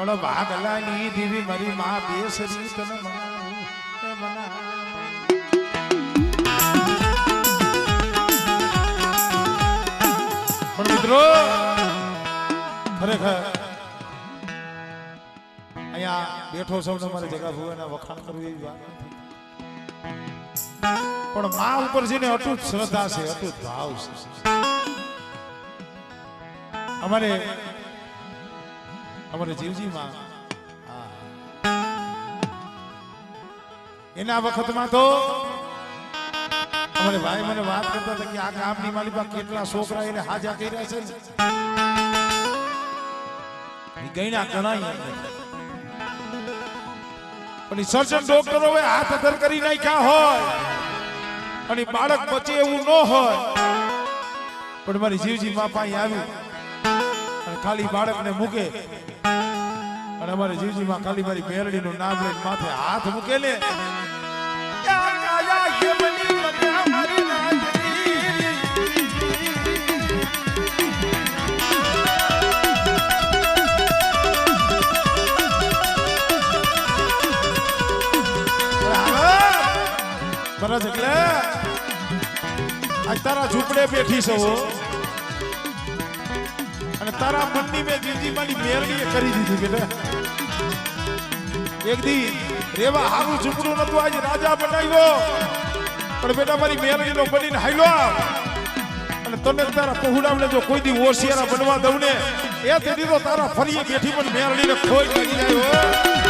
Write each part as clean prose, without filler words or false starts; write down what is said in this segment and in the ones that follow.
પણ ભાગલાની દેવી મારી માં બેસરી તને મનાવું પણ મિત્રો ખરેખર અહીંયા બેઠો સૌ તમારે જગા ભુવાના વખાણ કરવું એવી વાત નથી પણ માં ઉપર છે ને અટૂટ શ્રદ્ધા છે અટૂટ ભાવ છે અમારે જીવજી માં એના વખતમાં તો અમારે ભાઈ મને વાત કરતા હતા કે આ ગામની માલિકા કેટલા છોકરા એને હાજા કર્યા છે ને ગઈના ગણાય પણ સર્જન ડોક્ટરો હાથ અધર કરી નાખ્યા હોય અને બાળક બચે એવું ન હોય પણ મારી જીવજી માં પાસે આવી અને ખાલી બાળકને મૂકે અને અમારે જીવજી માં ખાલી મારી મેરડી નું નામ લઈને માથે હાથ મૂકે ને બરાબર એટલે આજ તારા ઝૂંપડે બેઠી છો અને તારા મનની મેં જીજી મારી મેરડીએ કરી દીધી બેટા એક દી રેવા હારું ઝૂંપડું નતું આજે રાજા બનાવ્યો પણ બેટા મારી મેરડીનો બનીને હાઈલો અને તને તારા પહોળામને જો કોઈ દી હોશિયારા બનવા દઉં ને એ તેની તો તારા ફરીએ બેઠી પણ મેરડીને ખોઈ કરી જાય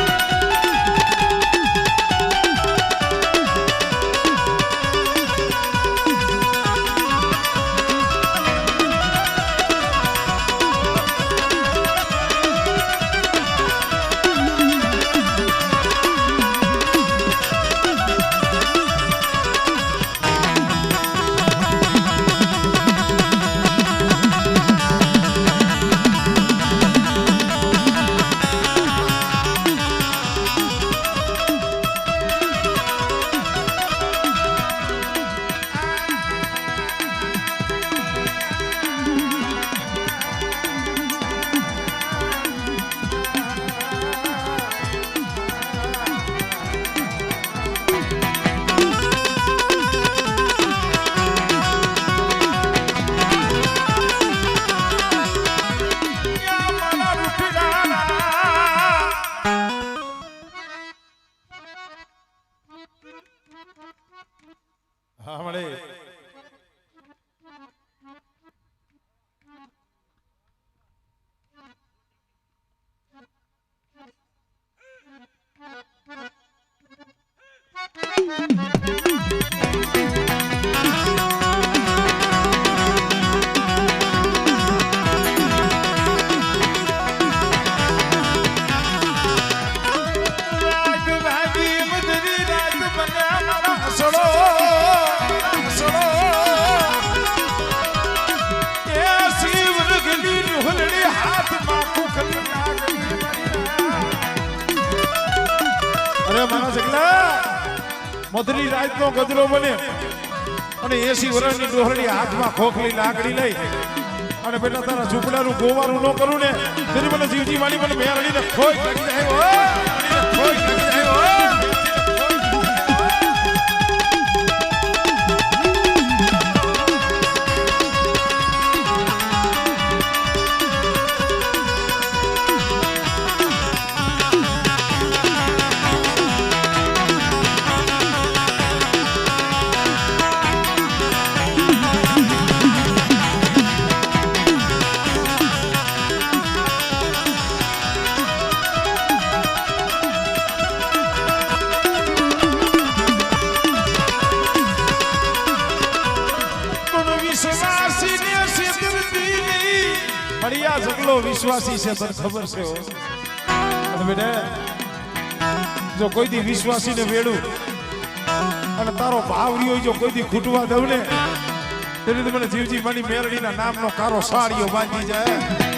મધરી રાત નો ગજરો બને અને 80 વર્ષની ડોહરડી હાથમાં ખોખલી લાકડી લઈ અને બેટા તારા ઝૂંપડાનું ગોવારું ન કરું ને તેની મને જીવજી મારી મને મેરડીને ખોઈ કરી જાય ખોઈ કરી જાય વિશ્વાસી છે તને ખબર છે અને બેટા જો કોઈ દી વિશ્વાસી ને વેડું અને તારો ભાવ રહ્યો જો કોઈ દી ખૂટવા દઉં ને તેની મને જીવજી મારી મેરડીના નામનો કારો સાડીઓ બાંધી જાય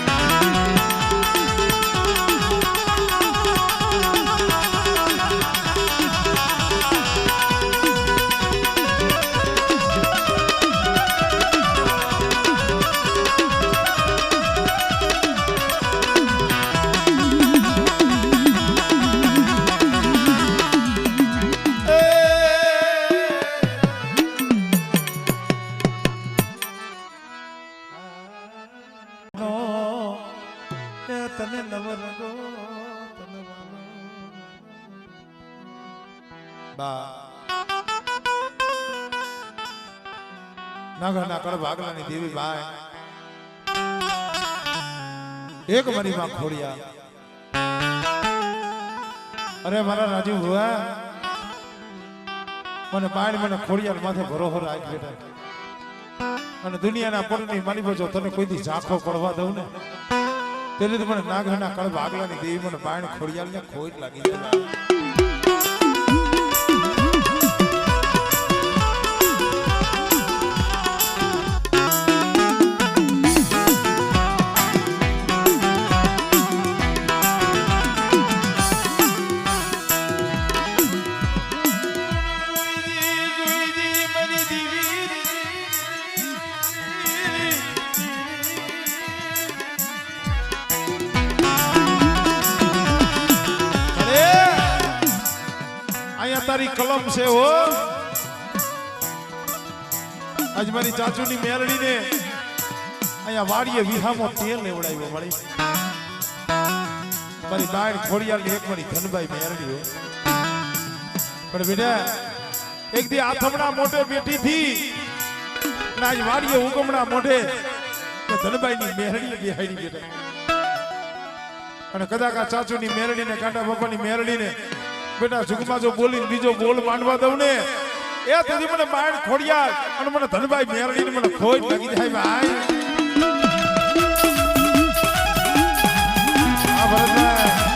નવરંગો બા નાગરના કળ ભાગલાની દેવી બાય એક મારી માં ખોડિયા અરે મારા રાજુ ભુવા મને બાળ મને ખોડિયાર માથે ભરોહો રાખ બેટા અને દુનિયાના પડની મારી બજો તને કોઈ દી ઝાંખો પડવા દઉં ને તેને તો મને નાગરના કળ ભાગલાની દેવી મને બાળ ખોડિયાર ને ખોટ લાગી જાય તારી કલમ છે હો આજ મારી ચાચુની મેરડીને અહીંયા વાડીએ વિહામો તેલ લેવડાવ્યો મળી મારી બાળ ખોડિયારની એક મારી ધનભાઈ મેરડી હો પણ બેટા એક દી આથમણા મોઢે બેઠી થી અને આજ વાડીએ ઉગમણા મોઢે ધનભાઈની મેરડી બેહાડી બેઠા અને કદાચ આ ચાચુની મેરડીને કાંટા બાપાની મેરડીને બેટા સુખમાં જો બોલીને બીજો બોલ માંડવા દઉં ને એ તેથી મને બાળ ખોડિયાર અને મને ધનભાઈ મેરડીને મને ખોટ લાગી જાય ભાઈ આ ભરતભાઈ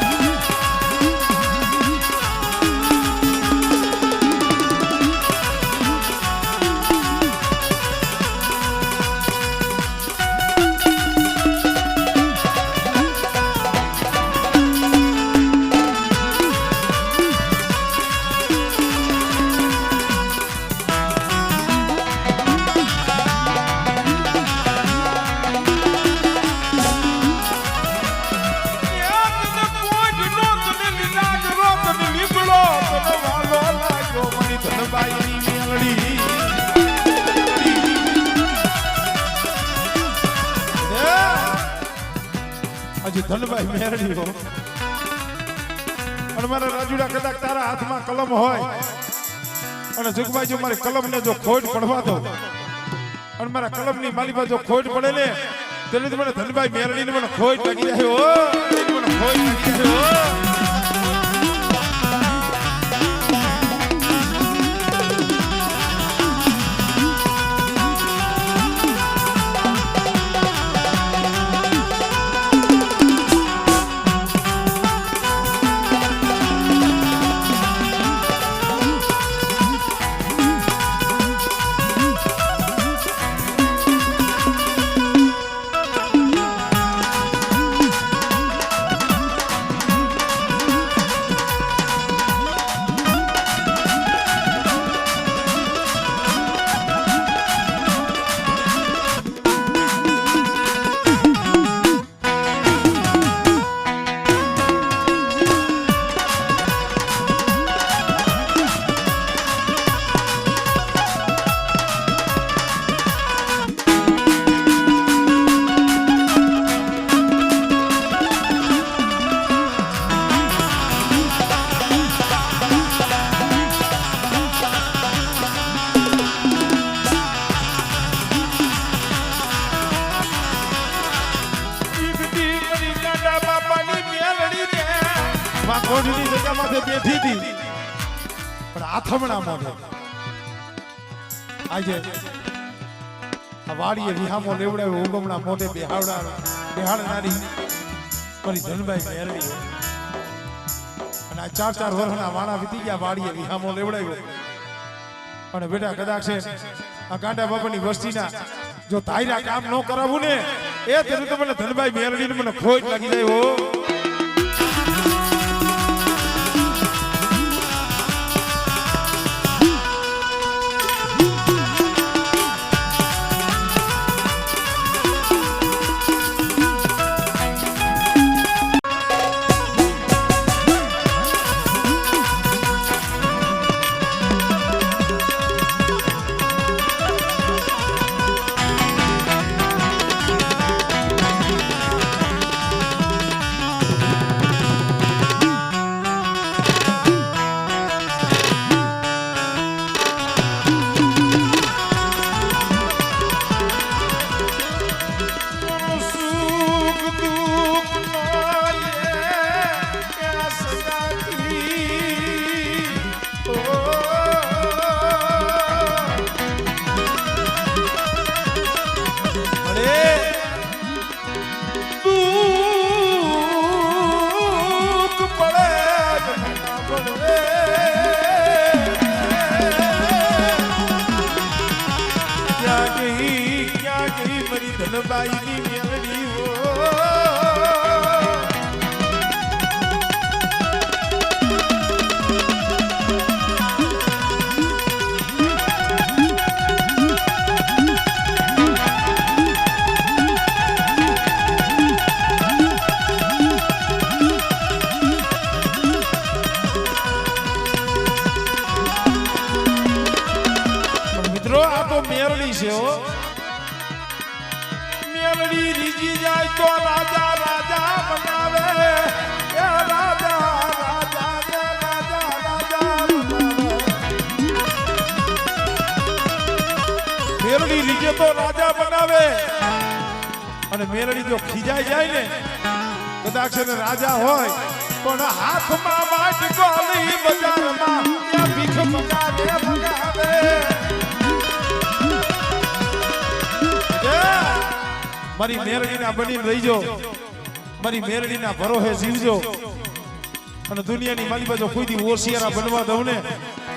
ધનભાઈ મેરડી હો અને મારા રાજુડા કદાચ તારા હાથમાં કલમ હોય અને જુગભાઈ જો મારી કલમ ને જો ખોટ પડવા દો અને મારા કલમ ની માલી પાસે જો ખોટ પડે ને તેને મને ધનભાઈ મેરડી ને મને ખોટ લાગી જાય હો મને ખોટ લાગી જાય હો કોઢની જગ્યામાંથી બેઠી હતી પણ આથમણા મોઢે આજે આ વાડીએ વિહામો લેવડાવ્યો ઉગમણા મોઢે બેહાડનારી મારી ધનભાઈ મેરડી અને આ 4 વર્ષના વાણા વીતી ગયા વાડીએ વિહામો લેવડાવ્યો અને બેટા કદાચ છે આ ગાંડા બાપાની વસ્તીના જો તાયરા કામ ન કરાવું ને એ તેનું તો મને ધનભાઈ મેરડીને મને ખોટ લાગી જાય હો ધનબાઈની મેલડી હો મેલડી છે હો મેલડી રીજી જાય તો રાજા રાજા બનાવે એ રાજા રાજા એ રાજા રાજા મેલડી રીજે તો રાજા બનાવે અને મેલડી જો ખીજાઈ જાય ને કદાચ એને રાજા હોય પણ હાથમાં વાટ ગોલી બજારમાં એ ભીખ મગાવે મગાવે મારી મેરડીના બનીને રહીજો મારી મેરડીના ભરોહે જીવજો અને દુનિયાની મારી બાજુ કોઈ દી ઓશિયારા બનવા દઉં ને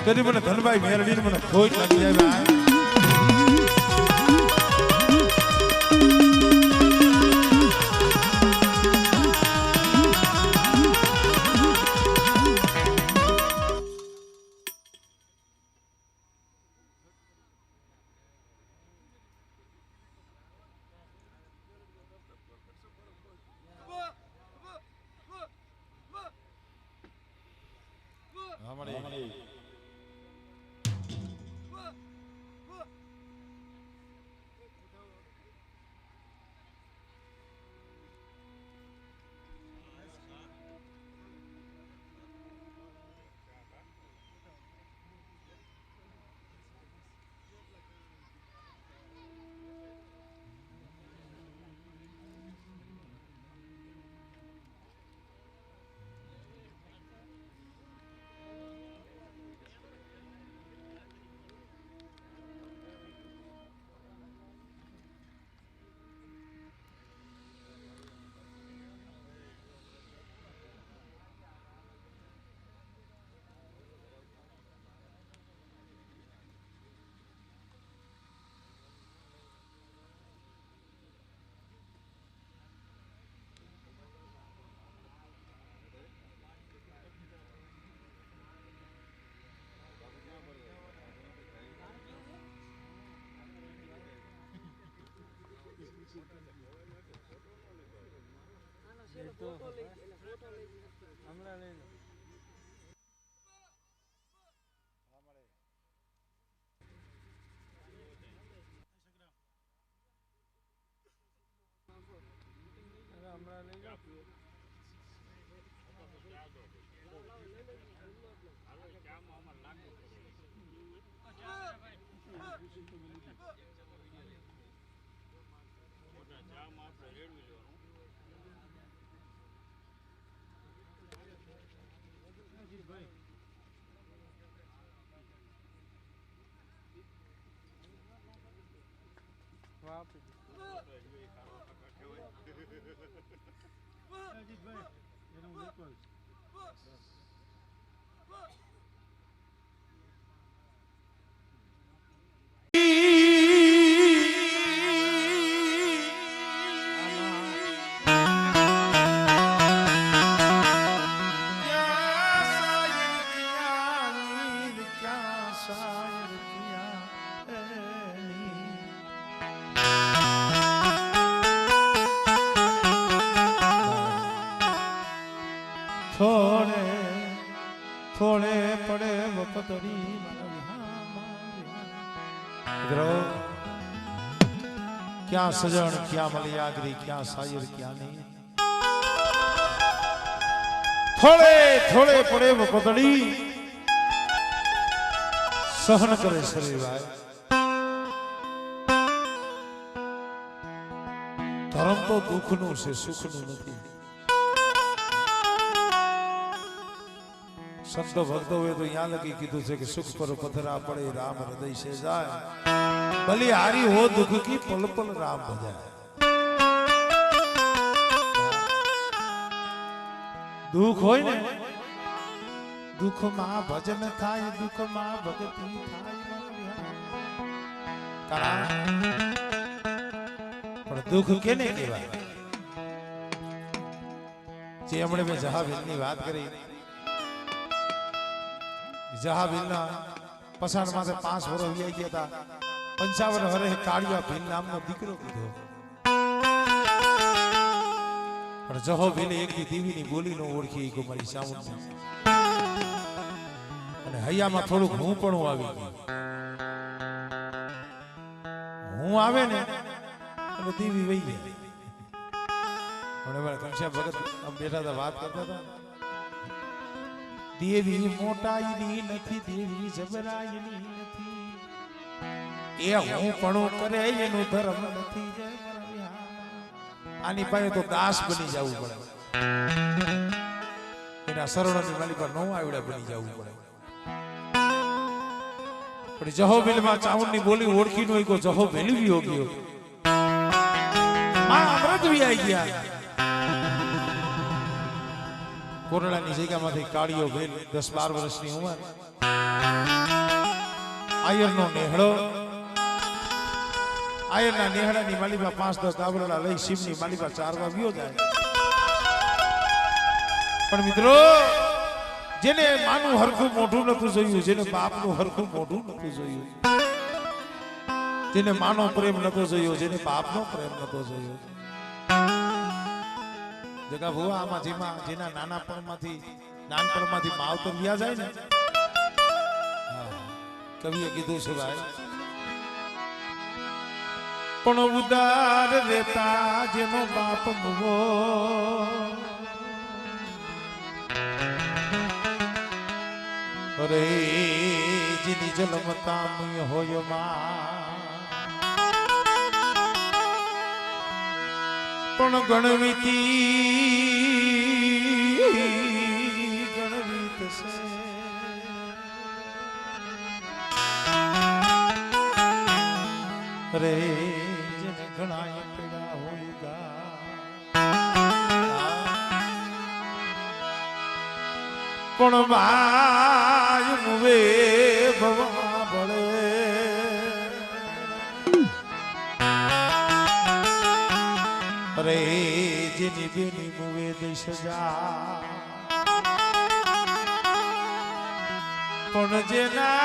તેથી મને ધનભાઈ મેરડીને મને ખોટ લાગી જાય થોડે થોડે પડે વખતરી ક્યાં સજણ ક્યાં મલિયાગરી ક્યાં શાયર ક્યાં નહીં થોડે થોડે પડે વખતડી સહન કરે શરીર ભાઈ ધર્મ તો દુઃખનું છે સુખનું નથી સંતો ભક્તોએ તો અહીંયા લગી કીધું છે કે સુખ પર પથરા પડે રામ હૃદય से જાય ભલે હારી હો દુઃખ કી પલ પલ રામ ભજાય દુઃખ હોય ને દુઃખમાં ભજન થાય દુઃખમાં ભક્તિ થાય પણ દુઃખ કેને કહેવાય? જે હમણે મેં જહાબીલની વાત કરી, જહાબીલના પસાણ માથે 5 વર્ષ વ્યાઈ ગયા હતા. 55 વર્ષે કાળિયા ભીલ નામનો દીકરો કીધો. પણ જહોબીલે એક દીવીની બોલી નો ઓળખી ગયો મારી સામું, અને હૈયામાં થોડુંક હું પણ આવી ગયું. હું આવે ને એટલે દેવી વહી જાય. ઘનશ્યામ ભગત બેઠા હતા, વાત કરતા હતા. દેવી મોટાઈની નથી, દેવી જબરાઈની નથી, એ હું પણ કરે એનું ધર્મ નથી. આની પાસે તો દાસ બની જવું પડે, એના શરણોની માલી પર નો આવડે બની જવું પડે. પણ જહોબીલમાં ચાવણની બોલી ઓળખી નો ગયો. જહોબીલ બી હો ગયો, માં અમૃત બી આવી ગયા. કોરડાની જગ્યામાંથી કાળિયો ભેલ 10-12 વર્ષની ઉંમર, આયરનો નેહડો. આયરના નેહડાની માલીમાં 5-10 ગાબરડા લઈ શિવની માલીમાં ચારવા ગયો જાય. પણ મિત્રો, જેને માનું હરખું મોઢું નતું જોયું, જેને બાપનું હરખું મોઢું નતું જોયું, જેને માનો પ્રેમ નતો જોયો, જેને બાપનો પ્રેમ નતો જોયો, જગા ભુવા આમાં જેના નાનપણમાંથી માવતર વ્યા જાય ને, કવિએ કીધું છે ભાઈ, પણ ઉદાર રહેતા જેનો બાપ મુવો, અરે જેની જન્મતા મુય હોય માં, પણ ગણવીતી ગણવીત છે. અરે જેને ઘણા પીડા હોય ગા, પણ ભાઈ મુવે ભવા ભળે. અરે જેની બેની મુવે દેશ જા, પણ જેના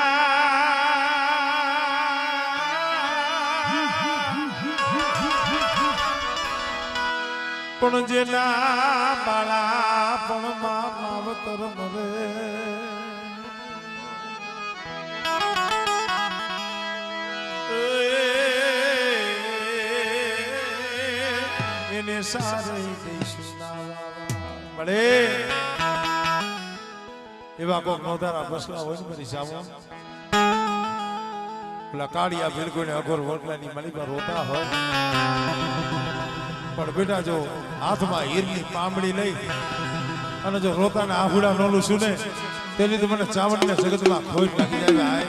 બાળા પણ માવતર મરે. એને સારે મળે એવા કોક નોધારા બસલા હોય ને મારી સામો, પેલા કાળિયા ભીલકોને અઘોર વડલાની માલિકા રોતા હોય. પણ બેટા જો હાથમાં હીરની પામડી લઈ અને જો રોતાના આહુડા નોલું સુને, તેની તો મને ચાવડને જગતમાં ખોટ લાગી જાય.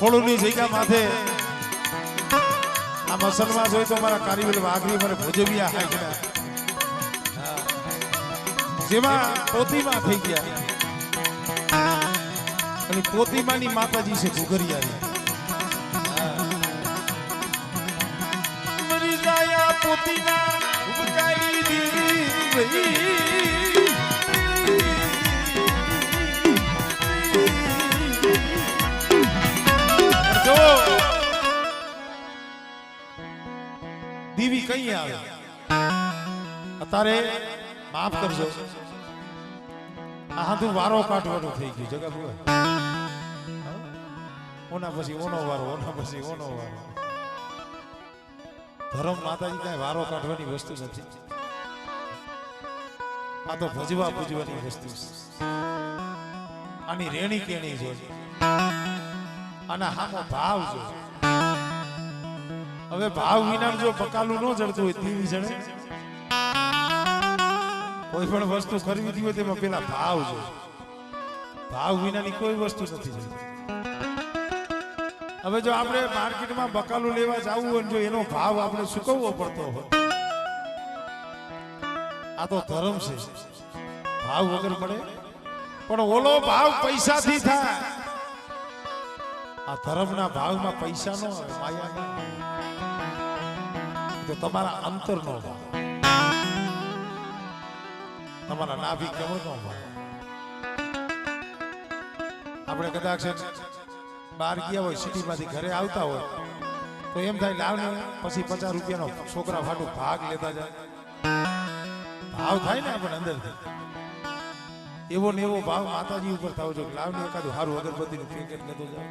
ખોળુની જગ્યા માથે આ મસલમાં જોઈ તો મારા કારીવેલ વાઘરી મારે ભોજવિયા હાઈકડા જેમાં પોતીમાં થઈ ગયા અને પોતીમાની માતાજી છે ઘુઘરિયારી મરી ગયા પોતીના ઉબકારી દેવી દીવી કઈ આવે અત્યારે માફ કરજો આ તું વારો કાઢવાનું થઈ ગયું જગા ભગવાન ઓના પછી ઓનો વારો ઓના પછી ઓનો વારો ધર્મ માતાજી કઈ વારો કાઢવાની વસ્તુ નથી આ તો ભજવા પૂજવાની વસ્તુ છે આની રેણી કેણી જોઈ આના હામો ભાવ જો હવે ભાવ વિના જો બકાલું ન જડતું હોય દીવી જણે કોઈ પણ વસ્તુ ખરીદી હોય તેમાં પેલા ભાવ જો ભાવ વિનાની કોઈ વસ્તુ નથી જડતી હવે જો આપણે માર્કેટમાં બકાલું લેવા જવું હોય જો એનો ભાવ આપણે ચૂકવવો પડતો હોય આ તો ધર્મ છે ભાવ વગર મળે પણ ઓલો ભાવ પૈસાથી થાય આ ધર્મના ભાવમાં પૈસા ન આવે માયા ન આવે તો તમારા અંતર નો ભાવ તમારા નાભી કમળ નો ભાવ આપણે કદાચ બહાર ગયા હોય સિટીમાંથી ઘરે આવતા હોય તો એમ થાય લાવ ને પછી 50 રૂપિયાનો છોકરા ફાટું ભાગ લેતા જાય ભાવ થાય ને આપણે અંદરથી એવો ને એવો ભાવ માતાજી ઉપર થવો જોઈએ લાવ ને એકાદું સારું અગરબત્તીનું પેકેટ લેતો જાય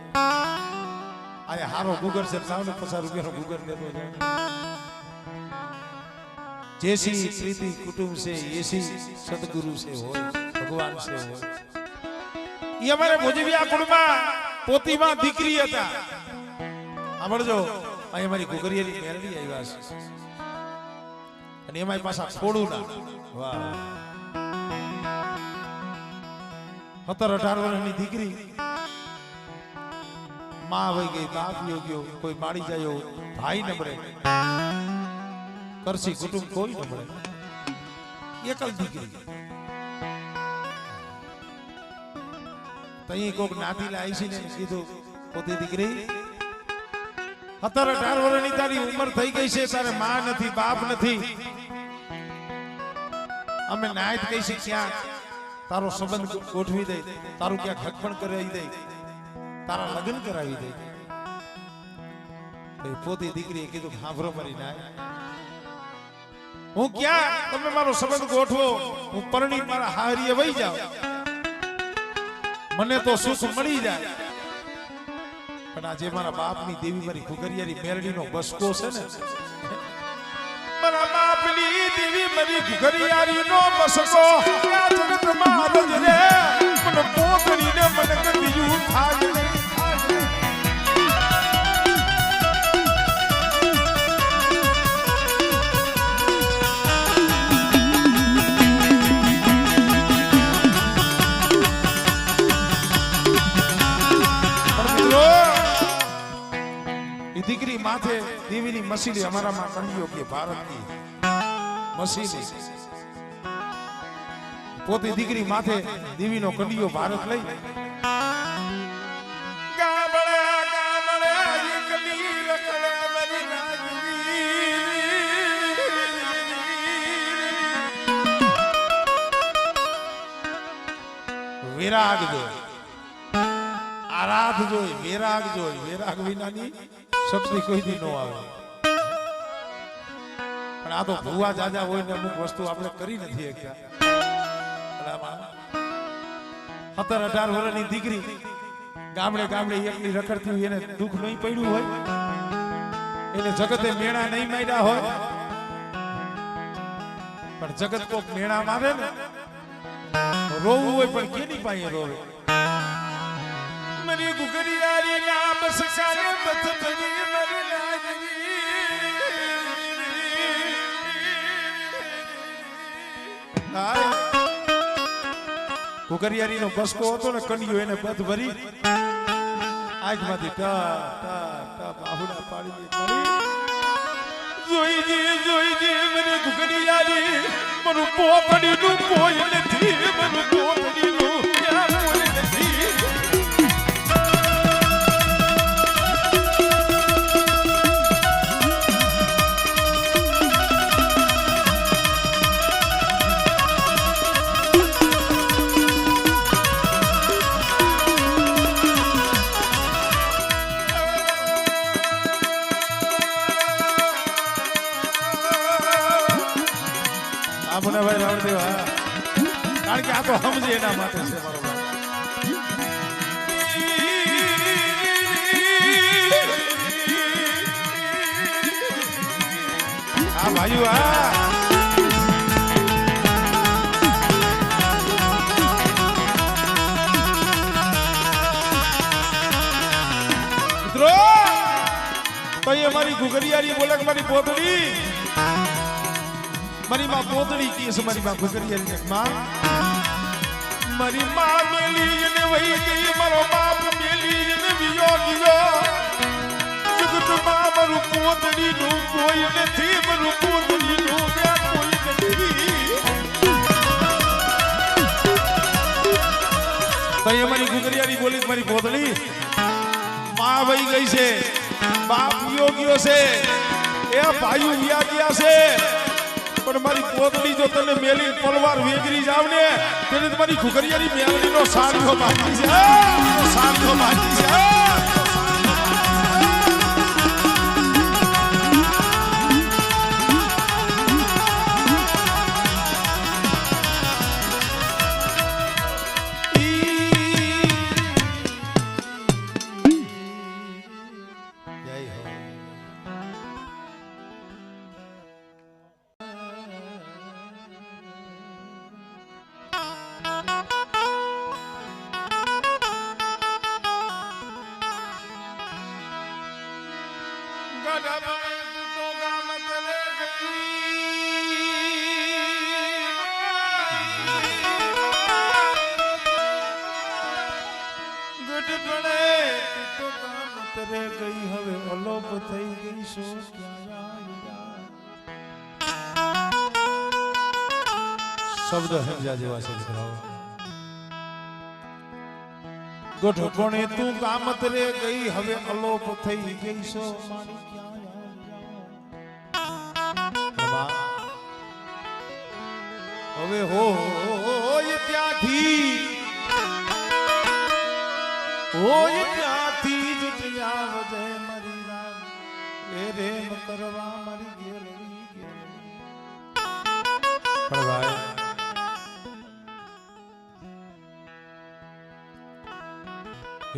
આ હારો ગુગર છે લાવ ને 50 રૂપિયાનો ગુગર લેતો જાય जैसी प्रीति कुटुंब से ऐसी सदगुरु से हो भगवान से हो ये हमारे भोजविया कुटुंबा पोतीमा દીકરી હતા સાંભળજો અહીં અમારી ઘુઘરિયાની મેરડી આવ્યા છે અને એમાંય પાછા થોડું ના વાહ 17-18 વર્ષની દીકરી માં વહી ગઈ બાપ વહી ગયો કોઈ માડી જાય ભાઈ નબળે કરસી કુટુંબ કોઈ ન મળે એકલ દીકરી તઈ કોક નાતી લાઈ ને કીધું પોતે દીકરી 17-18 વર્ષની તારી ઉંમર થઈ ગઈ છે તારે માં નથી બાપ નથી અમે નાયત કહી છે ક્યાં તારો સંબંધ ગોઠવી દે તારું ક્યાં ખખપણ કરાવી દે તારા લગ્ન કરાવી દે પોતે દીકરીએ કીધું સાંભળો મારી નાય હું ક્યાં તમે મારો સંબંધ ગોઠવો હું પરણી મારા હારીએ વહી જાઉં મને તો સુખ મળી જાય પણ આજે મારા બાપની દેવી મારી ઘુઘરિયાની મેરડીનો બસકો છે ને મારા બાપની દેવી મારી ઘુઘરિયારીનો બસકો આ જગતમાં રજ રે મને પોતડીને મને કદીયું થાય નહીં દીકરી માથે દેવીની મસીલી અમારામાં કંડિયો કે ભારતની મસીલી પોતે દીકરી માથે દેવીનો કંડિયો ભારત લઈ ગામડા ગામડા એકલી રખડે મારી નાગરી વિરાગ જોઈ આરાધ જોઈ વિરાગ વિનાની શક્તિ કોઈ દી નો આવે પણ આ તો ભુવા જાજા હોય ને અમુક વસ્તુ આપણે કરી નથી શકતા 17-18 વર્ષની દીકરી ગામડે એકલી રખડતી હોય એને દુઃખ નહીં પડ્યું હોય એને જગતે મેણા નહીં માર્યા હોય પણ જગત કોક મેણા મારે ને રોવું હોય પણ કેની પાસે રોવે મરી ઘુઘરિયારી નામ સકારે મત તરી મરી લાગી ઘુઘરિયારીનો બસકો હતો ને કન્યો એને બધ ભરી આંખમાંથી ટા ટા ટા બાહુડા પાડી જોઈજે મને ઘુઘડિયારી મારું પોપડીનું કોઈ નથી મારું પોપડીનું ક્યાં કોઈ નથી આપણે ભાઈ રાવણદેવ હા કારણ કે આ તો સમજે એના માટે છે મારો ભાઈ હા ભાઈઓ હા મિત્રો તો એ મારી ઘુઘરિયારી બોલે કે મારી પોતડી મારી માં પોતડી કી છે મારી માં ઘુઘરિયારી માં મારી માં મેલી ને વહી ગઈ મારો બાપ મેલી ને વિયો ગયો જગતમાં મારું પોતડી નું કોઈ નથી મારું પોતડી નું ક્યાં કોઈ નથી તો એ મારી ઘુઘરિયારી બોલી મારી પોતડી માં વહી ગઈ છે બાપ વિયો ગયો છે એ ભાઈઓ વિયા ગયા છે પણ મારી પોતડી જો તને મેલી તલવાર વેગરી જાવ ને તેને તમારી ઘુઘરિયારી મેલડીનો સાંધો બાકી છે સાંધો બાકી છે ગઈ હવે અલોપ થઈ ગઈ શું શબ્દ સમજા જેવા છે ગોઠ કોણે તું કામત રે ગઈ હવે અલોપ થઈ ગઈ છો હવે હોય ત્યાંથી હોય ત્યાંથી જ ત્યાં વજે મારી રામ એ રેમ કરવા મારી ગેલરી પણ ભાઈ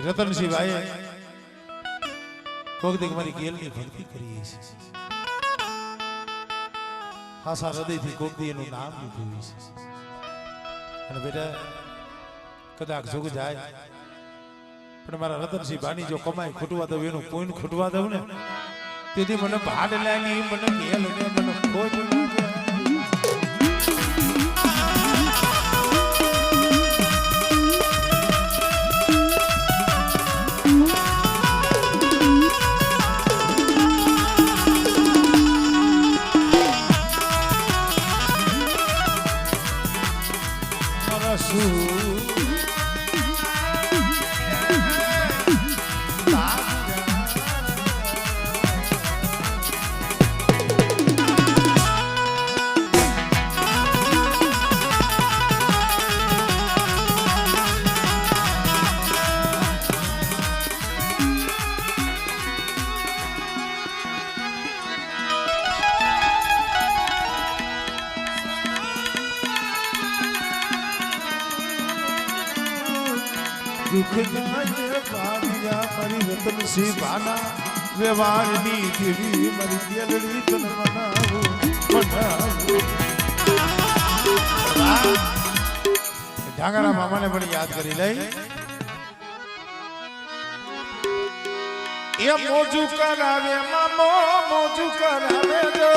રતનસિંહ ભાઈ કોક દીક મારી ગેલની ભક્તિ કરી છે હાસા હૃદયથી કોક દી એનું નામ લીધું છે અને બેટા કદાચ જોગ જાય પણ મારા રતનસિંહ ભાની જો કમાઈ ખૂટવા દઉં એનું પૂન ખૂટવા દઉં ને તેથી મને ભાડ લાગી મને ગેલ ને મને ખોટ લાગે દુઃખ જાય ભાગ્યા મારી રતનસિંહ ભાના વ્યવહારની દેવી મારી દિયલડી તન મનાવું ઢાંગરા મામાને પણ યાદ કરી લઈ એ મોજું કરાવે મામો મોજું કરાવે જો